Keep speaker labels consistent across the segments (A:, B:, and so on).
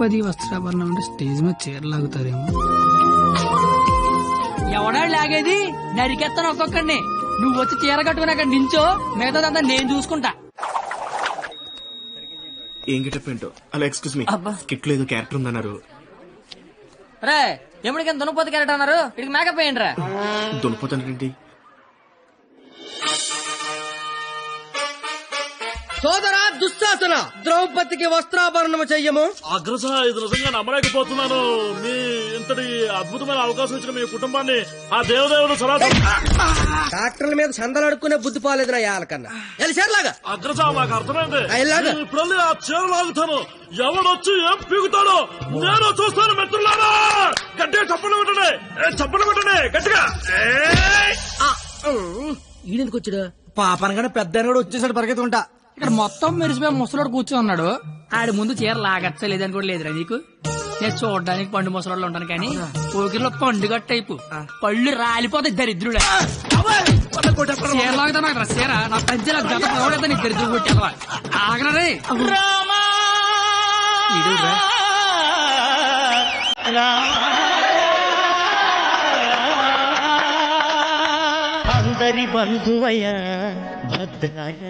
A: ద్రౌపది వస్త్రాభరణం అంటే స్టేజ్ మీద చీరలాగుతారేమో.
B: ఎవడా లాగేది? నరికెత్తాను ఒక్కొక్కడిని. నువ్వు వచ్చి చీర కట్టుకుని అక్కడ నించో, మిగతాదంతా నేను చూసుకుంటా.
C: ఏం గెటప్ ఏంటో. అలా ఎక్స్క్యూజ్ మీ, స్కిట్ లో ఏదో క్యారెక్టర్ ఉందన్నారు.
B: రే ఎప్పటికైనా దునపోతు క్యారెక్టర్ అన్నారు, ఇక్కడికి మేకప్ వేయండి రా.
C: దునిపోతానండి.
D: సోదరా దుశ్శాసన, ద్రౌపదికి వస్త్రాభరణము చెయ్యము.
E: అగ్రస, ఇది నిజంగా నమ్మలేకపోతున్నాను. మీ ఇంతటి అద్భుతమైన అవకాశం ఇచ్చిన మీ కుటుంబాన్ని ఆ దేవదేవుడు
D: డాక్టర్ల మీద సందలు అడుక్కునే బుద్ధి పోలేదు నా యాలకన్నా. చీరలాగా
E: అగ్రస, నాకు అర్థమైంది.
D: ఇలాగా
E: ఇప్పుడు ఆ చీర లాగుతాను. ఎవడొచ్చి ఏం పీగుతాడో నేను చూస్తాను. మిత్రులారా, గట్టిగా చప్పట్లు కొట్టండి, చప్పట్లు కొట్టండి గట్టిగా.
D: ఈడెందుకు వచ్చాడు?
A: పాపనగానే పెద్ద కూడా వచ్చేసాడు పరిగెత్తుకుంటా. ఇక్కడ మొత్తం మెరిసిపోయి ముసలోడు కూర్చొని ఉన్నాడు. ఆడి ముందు చీర లాగచ్చలేదని కూడా లేదురా నీకు. నేను చూడడానికి పండు ముసలోళ్ళు ఉంటాను కానీ పోకిలో పండుగ టైపు పళ్ళు రాలిపోతాయి దరిద్రుడే. చీర లాగుతా నాకు చీర నా పంచల గత పడతా నీకు దరిద్రుడు కొట్టేవా ఆగరే.
F: అందరి బంధువయ భద్రాయ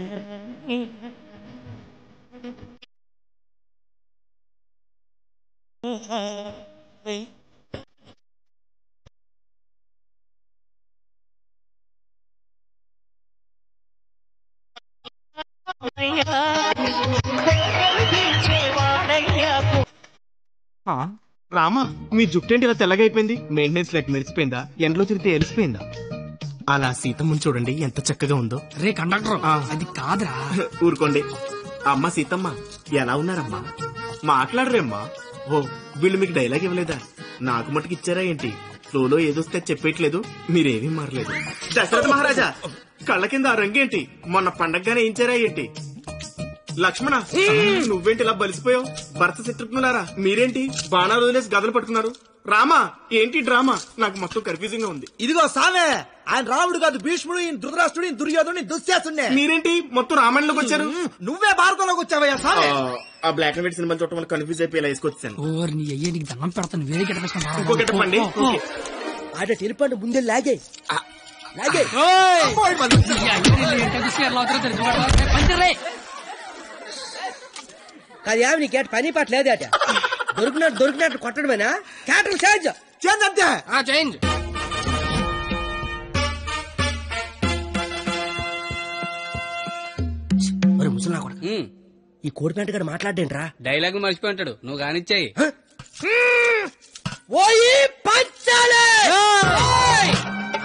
C: రామా, మీ జుట్టేంటి ఇలా తెల్లగా అయిపోయింది? మెయింటెనెన్స్ లైట్ మెరిసిపోయిందా? ఎండలో తిరిగితే ఎలిసిపోయిందా? అలా సీతమ్మని చూడండి ఎంత చక్కగా ఉందో.
A: రే కండక్టర్, అది కాదురా.
C: ఊరుకోండి. అమ్మ సీతమ్మ, ఎలా ఉన్నారమ్మా? మాట్లాడరేమ్మా? ఓ, వీళ్ళు మీకు డైలాగ్ ఇవ్వలేదా? నాకు మటుకు ఇచ్చారా ఏంటి? ఫ్లోలో ఏదొస్తే చెప్పేయట్లేదు, మీరేమీ మారలేదు. దశరథ మహారాజా, కళ్ళ కింద ఆ రంగేంటి? మొన్న పండగగానే ఏంచారా ఏంటి? లక్ష్మణ, నువ్వేంటి ఇలా బలిసిపోయావు? భరత శత్రుఘ్నులారా, మీరేంటి బాణాలు వదిలేసి గదలు పట్టుకున్నారు? రామా, ఏంటి డ్రామా? నాకు మొత్తం కన్ఫ్యూజింగ్ గా ఉంది.
D: ఇదిగో సామే, ఆయన రాముడు కాదు, భీష్ముడు, ఈయన ధృతరాష్ట్రుడు, ఈయన దుర్యోధనుడు, దుశ్శాసుడే.
C: మీరేంటి మొత్తం రామాయణంలోకి వచ్చారు?
D: నువ్వే భారతంలోకి వచ్చావయ్యా సామే.
C: ఆ బ్లాక్ అండ్ వైట్ సినిమాలు చూడటం వల్ల కన్ఫ్యూజ్ అయిపోయి ఇలా వేసుకొచ్చాను.
A: ఓర్ నీ అయ్యే, నీకు దండం పెడతాను. వేరే గెటప్
C: ఇంకో గెటప్ అండి.
D: ఆట టెలిపండి ముందే లాగే లాగే. కాదు ఏమి నీకేట పని పాట లేదేట? దొరికినట్టు కొట్టడమేనా? క్యాటర్ చేంజ్ చేంజ్ అంతే.
A: చేంజ్.
D: ముసలా కొడుకు, ఈ కోడి పెంట గారు మాట్లాడేంట్రా?
B: డైలాగ్ మర్చిపోయి ఉంటాడు, నువ్వు కానిచ్చాయి.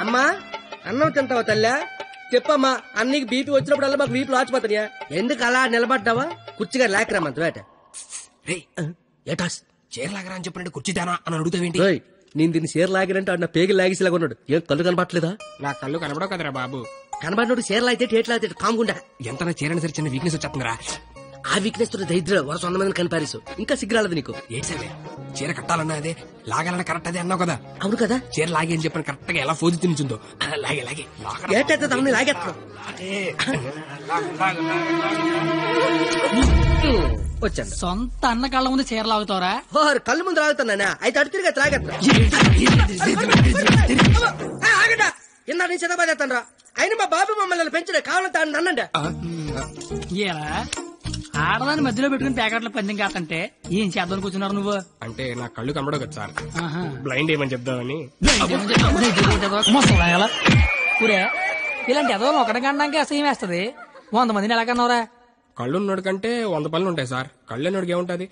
D: అమ్మా అన్నం తింటావా తల్లా? చెప్పమ్మా, అన్నికి బీపీ వచ్చినప్పుడల్లా మాకు వీపులు ఆచిపోతాయా? ఎందుకు అలా నిలబడ్డావా? కుర్చీగా లేకరామంత వేట. ఏటాస్
A: చీర లాగరా అని చెప్పినట్టు కుర్చీదానా అని అడుగుతావేంటి?
D: నేను దీన్ని చీర లాగినంటే అన్న పేగి లాగేసేలాగా ఉన్నాడు. ఏం కళ్ళు కనబట్టలేదా?
A: నా కళ్ళు కనబడవు కదరా బాబు.
D: కనబడినోడు చీర లాగితే టేట్ లాగితే కాముకుండా.
A: ఎంత చీరని సరే చిన్న వీక్నెస్ వచ్చేస్తుందిరా.
D: ఆ వీక్నెస్ తో దరిద్ర వరుస 100 మందిని కనిపారేసు. ఇంకా సిగ్గురాలదు నీకు.
A: ఏంటి సరే, చీర కట్టాలన్నా అదే, లాగాలన్నా కరెక్ట్ అదే అన్నావు కదా.
D: అవును కదా.
A: చీర లాగే అని చెప్పిన కరెక్ట్ గా ఎలా ఫోజు తినిచుందో లాగే లాగే
D: ఏటైతే తమని లాగేస్తా వచ్చాను.
B: సొంత అన్న కళ్ళ ముందు చీర లాగుతావరా?
D: కళ్ళు ముందు లాగుతానా? అయితే అటు తిరిగి లాగేస్తా. ఇందా నేను చిన్నబాదేస్తాను రా. అయినా మా బాబు మమ్మల్ని పెంచడే, కావాలంటే నన్నండి.
B: ఆడదాన్ని మధ్యలో పెట్టుకుని ప్యాకెట్ల పందెం కాదంటే ఏం చేద్దాం కూర్చున్నారు నువ్వు?
A: అంటే నా కళ్ళు కనబడవు కదా సార్, బ్లైండ్ ఏమని చెప్దామని.
B: ఊరే ఇలాంటి ఎదవలు ఒకటి కనడానికి అసహ్యం వేస్తది. 100 మందిని ఎలా కన్నావురా?
A: కళ్ళు ఉన్నోడు కంటే 100 పనులు ఉంటాయి సార్. కళ్ళు ఉన్నోడికి ఏముంటది?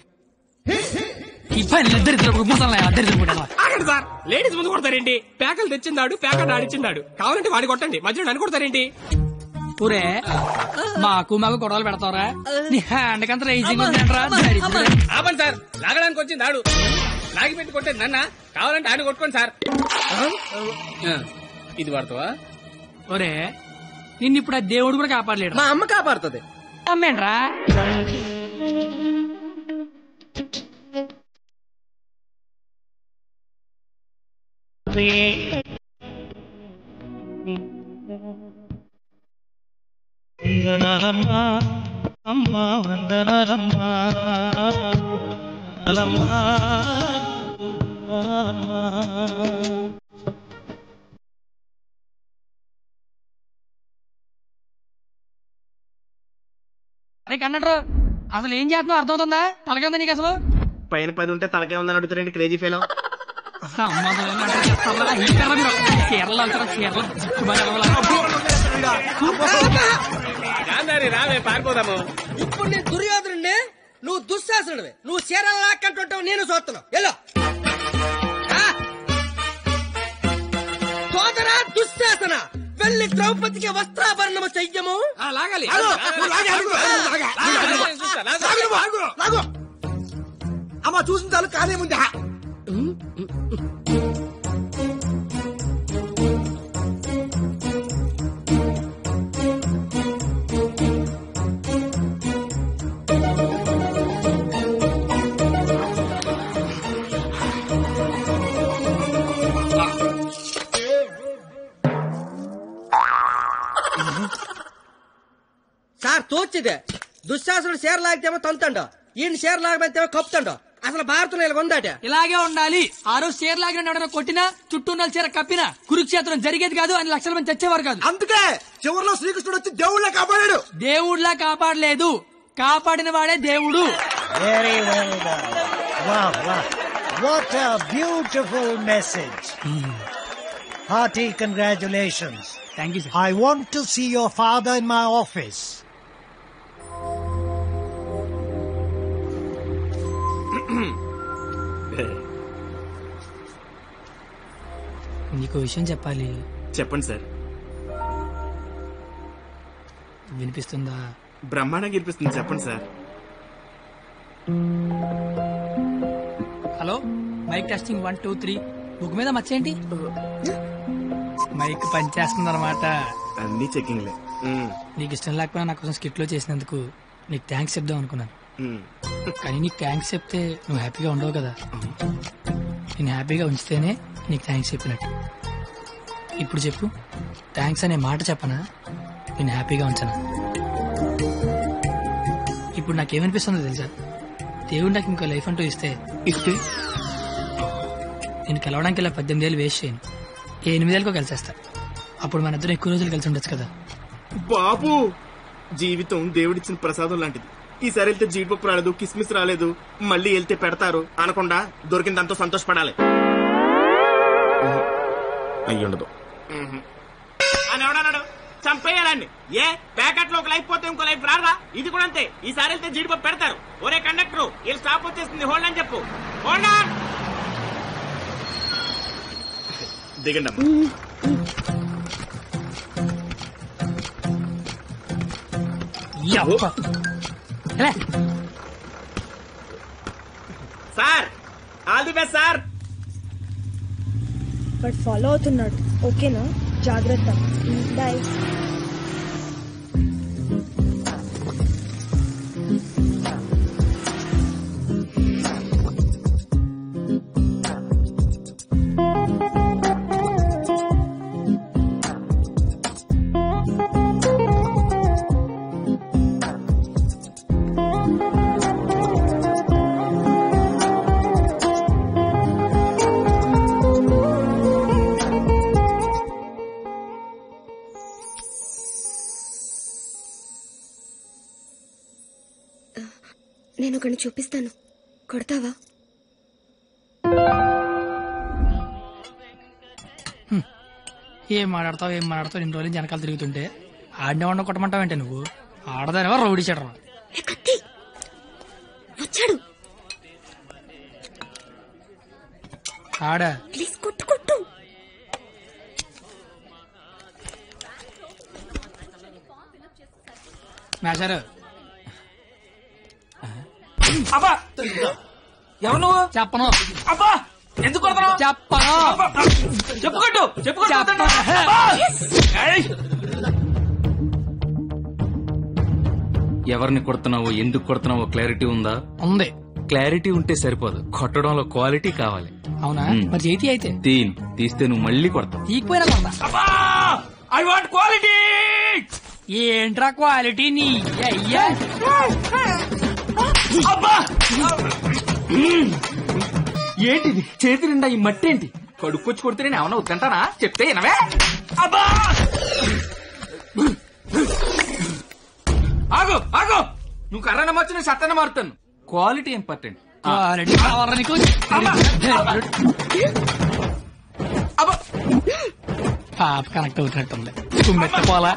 A: సార్ లేడీస్ ముందు కొడతారేంటి? ప్యాకలు తెచ్చిందాడు, ప్యాకెట్ ఆడిచ్చిందాడు. కావాలంటే వాడి కొట్టండి, మధ్యలో నన్ను కొడతారేంటి?
B: ఊరే మాకు గొడవలు పెడతావరా? నీ హ్యాండ్ కంత రైజింగ్
A: ఆపండి సార్, లాగడానికి వచ్చింది ఆడు, లాగి పెట్టి కొట్టేది నన్న. కావాలంటే ఆడు కొట్టుకోండి సార్. ఇది వాడతావా?
B: ఒరే నిన్ను ఇప్పుడు ఆ దేవుడు కూడా కాపాడలేడు.
D: మా అమ్మ కాపాడుతుంది.
B: అమ్మేంట్రా?
F: వందనాలమ్మా, అమ్మా వందనాలమ్మా.
B: అరే కండక్టర్ అసలు ఏం చేస్తున్నావు అర్థమవుతుందా? తలకే ఉందా నీకు అసలు?
C: పైన 10 ఉంటే తలకే ఉందని అడుగుతారండి క్రేజీ ఫెలో.
D: పారిపోదాము. ఇప్పుడు నీ దుర్యోధనుడిని, నువ్వు దుశ్శాసనుడివి. నువ్వు చీరలు లాక్కంటుంటావు, నేను చూస్తున్నావు. ఎలా సోదరా దుశ్శాసన, వెళ్ళి ద్రౌపదికి వస్త్రాభరణము చెయ్యము.
A: లాగాలి.
G: అమ్మ చూసిన చాలు కాదే ముందే.
D: సార్ తోచిదే, దుశ్శాసనుడు చీర లాగితేమో తంతండో, ఈయన చీర లాగమంతేమో కప్పుతండో. అసలు భారతంలో ఇలా ఉందాట.
B: ఇలాగే ఉండాలి. ఆ రోజు చీర లాగిన ఎవడన్నా కొట్టినా, చుట్టూ ఉన్న చీర కప్పినా కురుక్షేత్రం జరిగేది కాదు, అని లక్షల మంది చచ్చేవారు కాదు.
G: అందుకే చివరిలో శ్రీకృష్ణుడు వచ్చి దేవుళ్ళ కాపాడాడు.
B: దేవుళ్లా కాపాడలేదు, కాపాడిన వాడే దేవుడు.
F: Very well done. Wow, wow. What a beautiful message. Hearty congratulations.
B: Thank you sir.
F: I want to see your father in my office.
B: నీకు విషయం చెప్పాలి.
C: చెప్పండి సార్.
B: వినిపిస్తుందా?
C: బ్రహ్మాండంగా వినిపిస్తుంది, చెప్పండి sir.
B: Hello, mic testing 1 2 3. Book మీద మచ్చేంటి? మైక్ పనిచేస్తుంది అనమాట.
C: అన్ని చెకింగ్లే.
B: నీకు ఇష్టం లేకపోయినా నా కోసం స్కిట్ లో చేసినందుకు నీకు థ్యాంక్స్ చెప్దాం అనుకున్నాను. కానీ నీకు థ్యాంక్స్ చెప్తే నువ్వు హ్యాపీగా ఉండవు కదా. నేను హ్యాపీగా ఉంచితేనే నీకు థ్యాంక్స్ చెప్పినట్టు. ఇప్పుడు చెప్పు, థ్యాంక్స్ అనే మాట చెప్పనా, నేను హ్యాపీగా ఉంచనా? ఇప్పుడు నాకేమనిపిస్తుందో తెలుసా? దేవుడు నాకు ఇంకో లైఫ్ అంటూ ఇస్తే నేను కలవడానికి ఇలా 18 ఏళ్ళు వేస్ట్ చేయను, 8 ఏళ్ళకో కలిసేస్తా. అప్పుడు మన ఇద్దరు ఎక్కువ రోజులు కలిసి ఉండొచ్చు కదా.
C: బాబు, జీవితం దేవుడిచ్చిన ప్రసాదం లాంటిది. ఈసారి వెళ్తే జీడిపప్పు రాలేదు, కిస్మిస్ రాలేదు, మళ్ళీ వెళ్తే పెడతారు అనకుండా దొరికిందంతో సంతోషపడాలి. అయ్యుండదు అని ఎవడన్నాడు? చంపేయాలండి. ఏ ప్యాకెట్ లో ఒక లైఫ్ పోతే ఇంకో లైఫ్ రారా? ఇది కూడా అంతే. ఈసారి వెళ్తే జీడిపప్పు పెడతారు. ఒరే కండక్టర్, వీళ్ళు స్టాప్ వచ్చేస్తుంది, హోల్డ్ అని చెప్పు. Hold on. దిగండి అమ్మా. Sir, all the best sir.
H: But follow అవుతున్నాడు. ఓకేనా? జాగ్రత్త. బాయ్.
I: నేను ఒకరిని చూపిస్తాను, కొడతావా?
B: ఏం మాట్లాడతావు ఇన్ని రోజులు వెనకాల తిరుగుతుంటే ఆడినే వండ కొట్టమంటావంటే నువ్వు ఆడదానివా రౌడీ చెడరా?
I: వచ్చాడు.
B: ఆడా
I: ప్లీజ్ కొట్టు కొట్టు.
B: మేషారు.
A: అబ్బా, ఎవరు నువ్వు?
B: చెప్పను.
A: అబ్బా, ఎందుకు కొడతావు?
B: చెప్పను.
A: చెప్పుకోట్టు చెప్పుకోట్టు.
J: ఎవరిని కొడుతున్నావో, ఎందుకు కొడుతున్నావో క్లారిటీ ఉందా?
B: ఉంది.
J: క్లారిటీ ఉంటే సరిపోదు, కొట్టడంలో క్వాలిటీ కావాలి.
B: అవునా? మరి చేతి అయితే
J: తీస్తే నువ్వు మళ్ళీ కొడతావు.
B: తీకపోయినా కొడతా.
A: I want quality.
B: ఏంట్రా క్వాలిటీ నీ అయ్యా?
J: ఏంటిది చేతి నిండా ఈ మట్టి ఏంటి? కడుక్కొచ్చి కొడితే నేను ఏమన్నా వద్దంటానా? చెప్తే వినవే. అబ్బా ఆగు ఆగు, నువ్వు కర్రన మార్చు, నేను సత్తన మారుతాను. Quality important.
B: పాప కనెక్ట్ అవుతున్నట్టుంది. తుమ్మెత్తిపోలా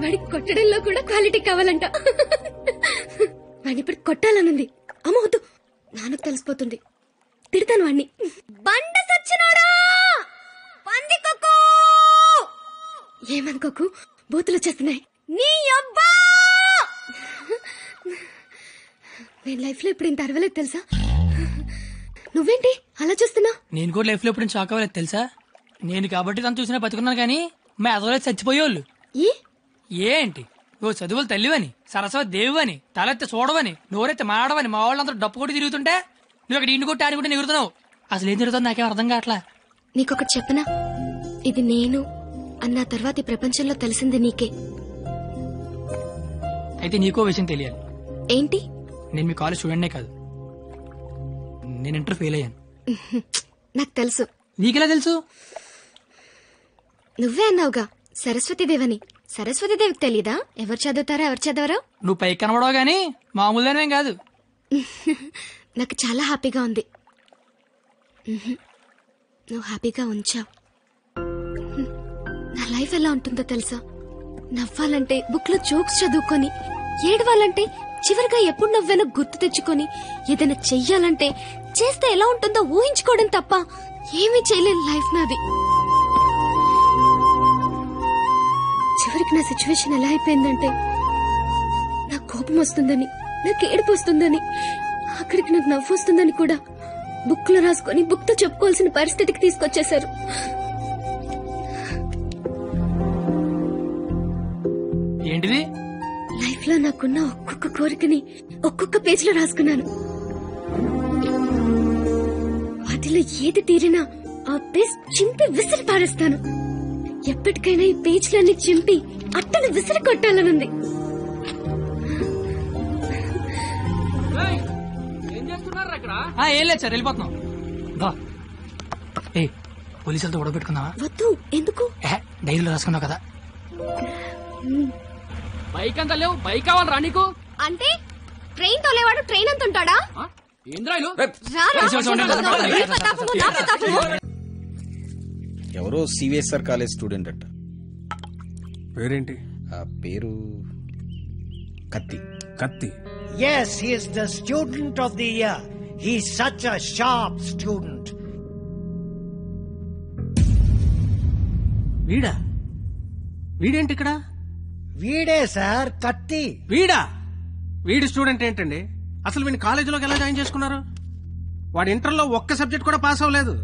I: వాడి కొట్టడంలో కూడా క్వాలిటీ కావాలంట. వాడిని ఇప్పుడు కొట్టాలనుంది. అమ్మ వద్దు, నాన్నకు తెలిసిపోతుంది. తిడతాను వాడిని. బండ సచ్చినోడా, పందికొక్కు. ఏమనుకోకు, బూతులు వచ్చేస్తున్నాయి. నీ అబ్బా, నేను లైఫ్ లో ఇప్పుడు ఇంత అరవలేదు తెలుసా. నువ్వేంటి అలా చూస్తున్నా?
B: నేను కూడా లైఫ్ లో ఎప్పుడు షాక్ అవ్వలేదు తెలుసా. నేను కాబట్టి తను చూసినా బతుకున్నాను, కానీ మా ఎదవలేదు చచ్చిపోయేవాళ్ళు. ఏంటి నువ్వు చదువులు తల్లివని, సరస్వతి దేవివని, తలెత్తి చూడవని, నోరెత్తి మాడవని మా వాళ్ళందరూ డప్పు కొట్టి తిరుగుతుంటే నువ్వు అక్కడ ఇంటి కొట్టి ఆడి ఎగురుతున్నావు. అసలు ఏం తిరుగుతుంది నాకేం అర్థం కావట్లా.
I: నీకొకటి చెప్పనా, ఇది నేను అన్న తర్వాత ఈ ప్రపంచంలో తెలిసింది నీకే.
B: అయితే నీకో విషయం తెలియాలి.
I: ఏంటి?
B: నేను మీ కాలేజ్ స్టూడెంట్నే కాదు, నేను ఇంటర్ ఫెయిల్ అయ్యాను.
I: నాకు తెలుసు.
B: నీకెలా తెలుసు?
I: నువ్వే అన్నావుగా సరస్వతీదేవని. సరస్వతీదేవికి తెలీదా ఎవరు చదువుతారో ఎవరు చదవరో?
B: నువ్వు పైకి కనబడవు గానీ మామూలుగానేం కాదు.
I: నాకు చాలా హ్యాపీగా ఉంది. నువ్వు హ్యాపీగా ఉంచావు. నా లైఫ్ ఎలా ఉంటుందో తెలుసా? నవ్వాలంటే బుక్ లో జోక్స్ చదువుకొని, ఏడవాలంటే చివరిగా ఎప్పుడు నవ్వానో గుర్తు తెచ్చుకొని, ఏదైనా చెయ్యాలంటే చేస్తే ఎలా ఉంటుందో ఊహించుకోవడం తప్ప ఏమీ చేయలేని లైఫ్ నాది. చివరికి నా సిచ్యువేషన్ ఎలా అయిపోయిందంటే, నాకు కోపం వస్తుందని, నాకు ఏడుపు వస్తుందని, అక్కడికి నాకు నవ్వు వస్తుందని కూడా బుక్ లో రాసుకొని బుక్ తో చెప్పుకోవాల్సిన పరిస్థితికి తీసుకొచ్చేశారు.
B: ఏంటిది?
I: లైఫ్ లో నాకున్న ఒక్కొక్క కోరికని ఒక్కొక్క పేజ్ లో రాసుకున్నాను. వాటిలో ఏది తీరినా ఆ పేజ్ చింపి విసిరి పారేస్తాను. ఎప్పటికైనా ఈ పేజ్లన్నీ చింపి అట్టను విసిరి కొట్టాలనుంది.
B: ఏం లేదు సార్, వెళ్ళిపోతున్నాం. ఏ పోలీసులతో గొడవ పెట్టుకున్నావా?
I: వద్దు. ఎందుకు?
B: డైరీలో రాసుకున్నావు కదా.
A: బైక్ అంతా లేవు, బైక్ కావాలరా నీకు?
I: అంటే ట్రైన్ తోలేవాడు ట్రైన్ అంత ఉంటాడా?
K: ఎవరో సివిఎస్ఆర్ కాలేజ్ స్టూడెంట్ అట్ట.
E: పేరేంటి?
K: ఆ పేరు కత్తి.
E: కత్తి?
F: Yes, he is the student of the year. He's such a sharp student.
E: వీడా? వీడేంటి ఇక్కడ?
F: వీడే సార్, కత్తి.
E: వీడా? వీడి స్టూడెంట్ ఏంటండి? అసలు వీడిని కాలేజీలోకి ఎలా జాయిన్ చేసుకున్నారు? వాడి ఇంటర్లో ఒక్క సబ్జెక్ట్ కూడా పాస్ అవ్వలేదు.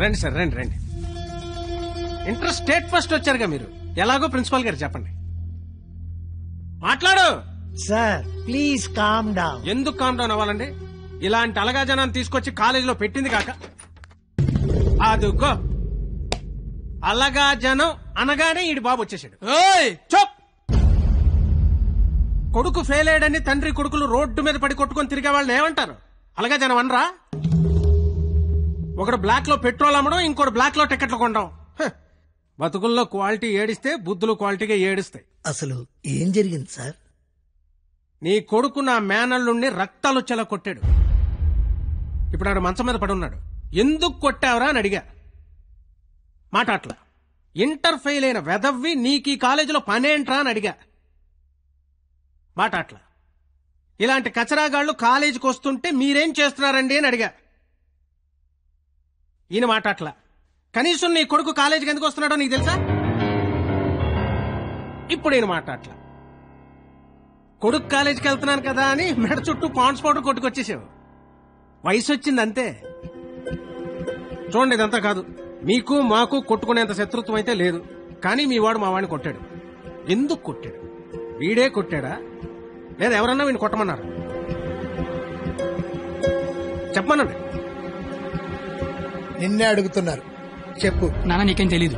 E: రండి సార్, రండి రండి. ఇంటర్ స్టేట్ ఫస్ట్ వచ్చారుగా మీరు, ఎలాగో ప్రిన్సిపాల్ గారు చెప్పండి. మాట్లాడు
F: సార్. Please calm down.
E: ఎందుకు కామ్ డౌన్ అవ్వాలండి? ఇలాంటి అలగా జనాన్ని తీసుకొచ్చి కాలేజీలో పెట్టింది కాక అదుగో అలగా జనం అనగానే ఈడి బాబు వచ్చేసాడు. చోప్! కొడుకు ఫెయిల్ అయ్యాడని తండ్రి కొడుకులు రోడ్డు మీద పడి కొట్టుకొని తిరిగే వాళ్ళని ఏమంటారు? అలగా జనం అనరా? ఒకడు బ్లాక్ లో పెట్రోల్ అమ్మడం, ఇంకోటి బ్లాక్ లో టికెట్లు కొనడం. బతుకుల్లో క్వాలిటీ ఏడిస్తే బుద్ధులు క్వాలిటీగా ఏడుస్తాయి.
L: అసలు ఏం జరిగింది సార్?
E: నీ కొడుకు నా మేనల్లుణ్ణి రక్తాలు వచ్చేలా కొట్టాడు. ఇప్పుడు ఆడు మంచం మీద పడి ఉన్నాడు. ఎందుకు కొట్టావరా అని అడిగా. మాట అట్లా. ఇంటర్ ఫెయిల్ అయిన వెదవ్వి నీకు ఈ కాలేజీలో పనేంట్రా అని అడిగా. మాట అట్లా. ఇలాంటి కచరాగాళ్లు కాలేజీకి వస్తుంటే మీరేం చేస్తున్నారండి అని అడిగా. ఈయన మాట అట్లా. కనీసం నీ కొడుకు కాలేజీకి ఎందుకు వస్తున్నాడో నీకు తెలుసా? ఇప్పుడు ఈయన మాట అట్లా. కొడుకు కాలేజీకి వెళ్తున్నాను కదా అని మెడ చుట్టూ పాండ్స్ పౌడర్ కొట్టుకొచ్చేసావు. వయసు వచ్చింది అంతే. చూడండి, ఇదంతా కాదు. మీకు మాకు కొట్టుకునేంత శత్రుత్వం అయితే లేదు, కానీ మీ వాడు మా వాడిని కొట్టాడు. ఎందుకు కొట్టాడు? వీడే కొట్టాడా లేదా ఎవరన్నా వీడిని కొట్టమన్నారు? చెప్పమనండి.
L: నిన్నే అడుగుతున్నారు, చెప్పు.
B: నాన్న నీకేం తెలీదు.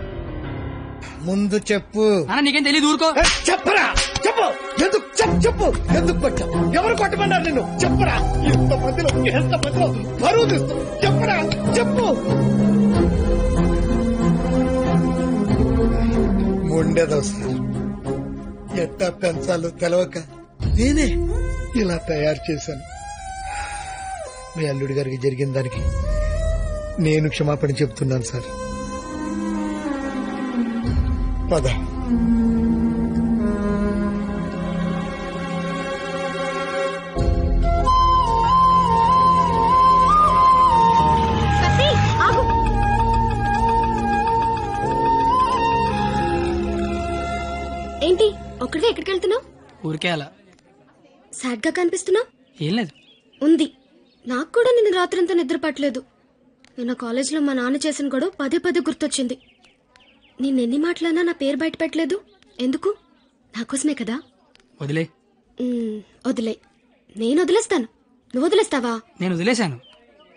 L: ముందు చెప్పు.
B: నాన్న నీకేం తెలీదు, ఊరుకో.
L: చెప్పరా, చెప్పు. ఎందుకు చెప్పు, ఎందుకు కొట్టావు? ఎవరు కొట్టమన్నారు నిన్ను? చెప్పరా. ఎంతమందిలో బరువు తీస్తావు? చెప్పరా, చెప్పు. ఉండేదోస్తారు ఎట్టా పెంచాలో తెలవక నేనే ఇలా తయారు చేశాను. మీ అల్లుడి గారికి జరిగిన దానికి నేను క్షమాపణ చెప్తున్నాను సార్. పద.
I: ఏంటి ఒక్కడే ఎక్కడికి వెళ్తున్నావు?
B: ఊరికే అలా.
I: సాడ్ గా కనిపిస్తున్నావు.
B: ఏం లేదు.
I: ఉంది. నాకు కూడా నిన్న రాత్రంతా నిద్ర పట్టలేదు. నిన్న కాలేజీలో మా నాన్న చేసిన గొడవ పదే పదే గుర్తొచ్చింది. నిన్నెన్ని మాటలన్నా నా పేరు బయట పెట్టలేదు. ఎందుకు? నాకోసమే కదా.
B: వదిలే.
I: వదిలే. నేను వదిలేస్తాను. నువ్వు వదిలేస్తావా?
B: నేను వదిలేశాను.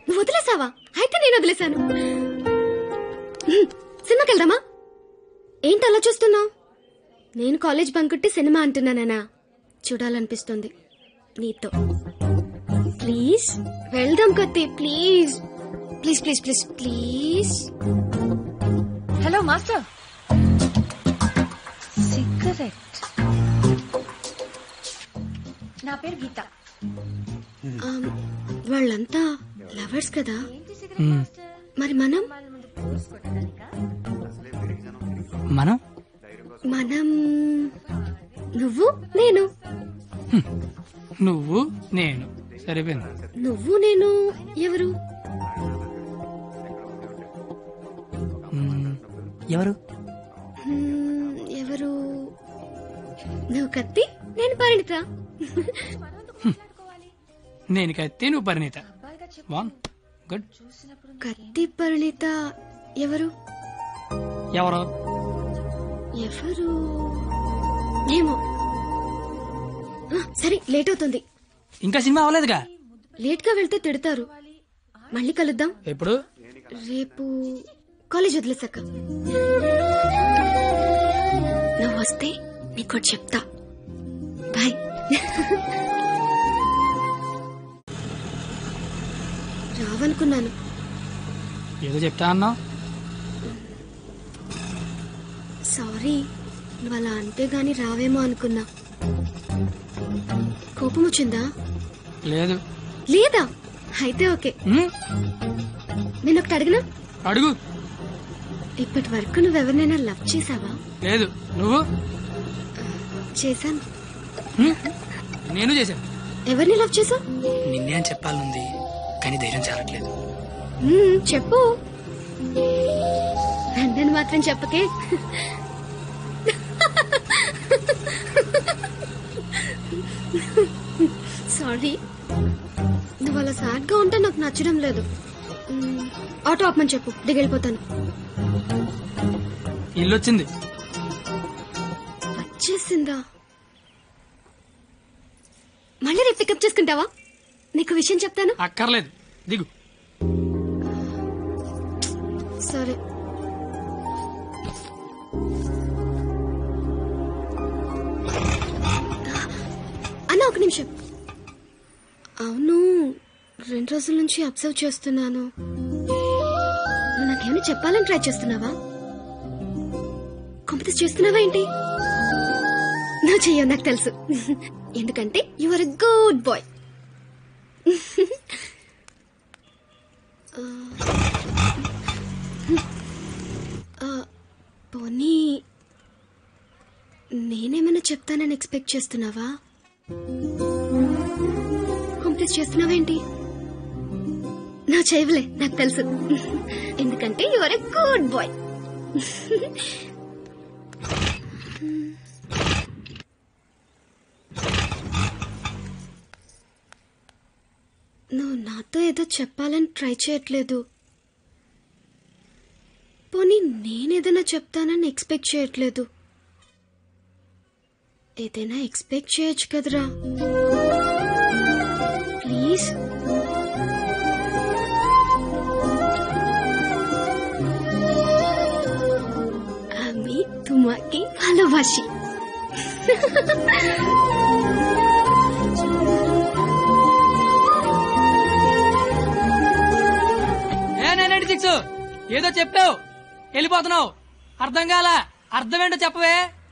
I: నువ్వు వదిలేసావా? అయితే నేను వదిలేశాను. సినిమాకి వెళ్దామా? ఏంటి అలా చూస్తున్నావు? నేను కాలేజ్ బంకుట్టి సినిమా అంటున్నానా? చూడాలనిపిస్తుంది నీతో. ప్లీజ్ వెళ్దాం కత్తి. Please please please please please.
M: Hello master. Cigarette. నా పేరు గీత.
I: వాళ్ళంతా లవర్స్ కదా, మరి మనం
B: మనం
I: మనం నువ్వు నేను.
B: నువ్వు నేను సరిపోయింది.
I: నువ్వు నేను ఎవరు?
B: ఎవరు
I: ఎవరు? నువ్వు కత్తి, నేను పరిణిత.
B: నేను కత్తి, నువ్వు పరిణిత. గుడ్.
I: కత్తి పరిణిత ఎవరు?
B: ఎవరు
I: ఎవరు ఏమో. సరే లేట్ అవుతుంది.
B: ఇంకా సినిమా అవ్వలేదుగా.
I: లేట్ గా వెళ్తే తిడతారు. మళ్ళీ కలుద్దాం.
B: ఎప్పుడు?
I: రేపు కాలేజ్ వదిలేసాక. నువ్వు వస్తే నీకు చెప్తా. బాయ్. రావనుకున్నాను.
B: ఏదో చెప్తా అన్నావు.
I: సారీ, నువ్వు అలా అంటే గాని రావేమో అనుకున్నా. కోపం వచ్చిందా?
B: లేదు.
I: లేదా? అయితే ఓకే. నేను ఒకటి అడిగినా?
B: అడుగు.
I: ఇప్పటి వరకు నువ్వెవరినైనా లవ్ చేసావా?
B: లేదు. నువ్వు?
I: చేశాను.
B: నేను చేశాను.
I: ఎవరిని లవ్ చేసావు?
B: నిన్నే అని చెప్పాలనుంది, కానీ ధైర్యం చాలట్లేదు.
I: చెప్పు. నన్ను మాత్రం చెప్పకే. సారీ. నువ్వు అలా సాడ్ గా ఉంటే నాకు నచ్చడం లేదు. ఆటో ఆపమని చెప్పు, దిగెళ్ళిపోతాను.
B: ఇల్లు వచ్చింది.
I: వచ్చేసిందా? మళ్ళీ రేపు పికప్ చేసుకుంటావా? నీకు విషయం చెప్తాను.
B: అక్కర్లేదు, దిగు.
I: సరే. అన్న ఒక నిమిషం. అవును, 2 రోజుల నుంచి అబ్జర్వ్ చేస్తున్నాను. నువ్వు నాకేమైనా చెప్పాలని ట్రై చేస్తున్నావా? కాంపిటీస్ చేస్తున్నావా ఏంటి? నువ్వు చెయ్యవు, నాకు తెలుసు. ఎందుకంటే you are a good boy. పోనీ నేనేమైనా చెప్తానని ఎక్స్పెక్ట్ చేస్తున్నావా? కాంప్లీట్ చేస్తున్నావేంటి? నా చేయవులే, నాకు తెలుసు. ఎందుకంటే you are a good boy. నువ్వు నాతో ఏదో చెప్పాలని ట్రై చేయట్లేదు. పోనీ నేనేదైనా చెప్తానని ఎక్స్పెక్ట్ చేయట్లేదు. ఏదైనా ఎక్స్పెక్ట్ చేయొచ్చు కదరా. ప్లీజ్. আমি তোমাকে ভালোবাসি.
B: ఏదో చెప్పావు వెళ్ళిపోతున్నావు. అర్థం కాల. అర్థం ఏంటో చెప్పవే.